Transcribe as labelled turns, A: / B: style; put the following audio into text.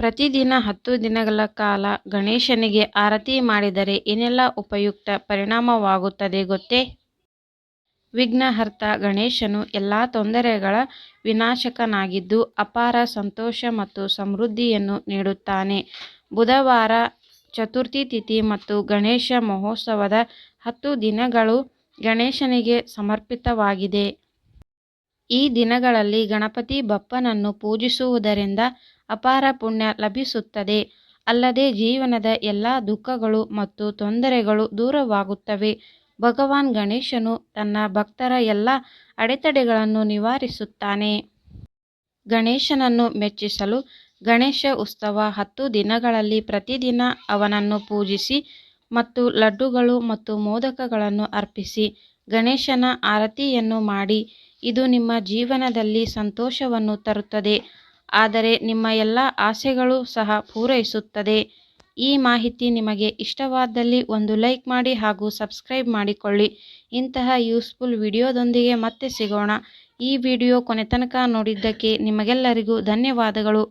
A: ಪ್ರತಿದಿನ 10 ದಿನಗಳ ಕಾಲ ಗಣೇಶನಿಗೆ ಆರತಿ ಮಾಡಿದರೆ ಏನೆಲ್ಲ ಉಪಯುಕ್ತ ಪರಿಣಾಮವಾಗುತ್ತದೆ ಗೊತ್ತೇ? ವಿಘ್ನಹರ್ತ ಗಣೇಶನು ಎಲ್ಲ ತೊಂದರೆಗಳ ವಿನಾಶಕನಾಗಿದ್ದು ಅಪಾರ ಸಂತೋಷ ಮತ್ತು ಸಮೃದ್ಧಿಯನ್ನು ನೀಡುತ್ತಾನೆ. ಬುಧವಾರ ಚತುರ್ಥಿ ತಿಥಿ ಮತ್ತು ಗಣೇಶ ಮಹೋತ್ಸವದ 10 ದಿನಗಳು ಗಣೇಶನಿಗೆ ಸಮರ್ಪಿತವಾಗಿದೆ. ಈ ದಿನಗಳಲ್ಲಿ ಗಣಪತಿ ಬಪ್ಪನನ್ನು ಪೂಜಿಸುವುದರಿಂದ ಅಪಾರ ಪುಣ್ಯ ಲಭಿಸುತ್ತದೆ. ಅಲ್ಲದೆ ಜೀವನದ ಎಲ್ಲ ದುಃಖಗಳು ಮತ್ತು ತೊಂದರೆಗಳು ದೂರವಾಗುತ್ತವೆ. ಭಗವಾನ್ ಗಣೇಶನು ತನ್ನ ಭಕ್ತರ ಎಲ್ಲ ಅಡೆತಡೆಗಳನ್ನು ನಿವಾರಿಸುತ್ತಾನೆ. ಗಣೇಶನನ್ನು ಮೆಚ್ಚಿಸಲು ಗಣೇಶ ಉತ್ಸವ 10 ದಿನಗಳಲ್ಲಿ ಪ್ರತಿದಿನ ಅವನನ್ನು ಪೂಜಿಸಿ ಮತ್ತು ಲಡ್ಡುಗಳು ಮತ್ತು ಮೋದಕಗಳನ್ನು ಅರ್ಪಿಸಿ ಗಣೇಶನ ಆರತಿಯನ್ನು ಮಾಡಿ. ಇದು ನಿಮ್ಮ ಜೀವನದಲ್ಲಿ ಸಂತೋಷವನ್ನು ತರುತ್ತದೆ, ಆದರೆ ನಿಮ್ಮ ಎಲ್ಲ ಆಸೆಗಳು ಸಹ ಪೂರೈಸುತ್ತದೆ. ಈ ಮಾಹಿತಿ ನಿಮಗೆ ಇಷ್ಟವಾದಲ್ಲಿ ಒಂದು ಲೈಕ್ ಮಾಡಿ ಹಾಗೂ ಸಬ್ಸ್ಕ್ರೈಬ್ ಮಾಡಿಕೊಳ್ಳಿ. ಇಂತಹ ಯೂಸ್ಫುಲ್ ವಿಡಿಯೋದೊಂದಿಗೆ ಮತ್ತೆ ಸಿಗೋಣ. ಈ ವಿಡಿಯೋ ಕೊನೆತನಕ ನೋಡಿದ್ದಕ್ಕೆ ನಿಮಗೆಲ್ಲರಿಗೂ ಧನ್ಯವಾದಗಳು.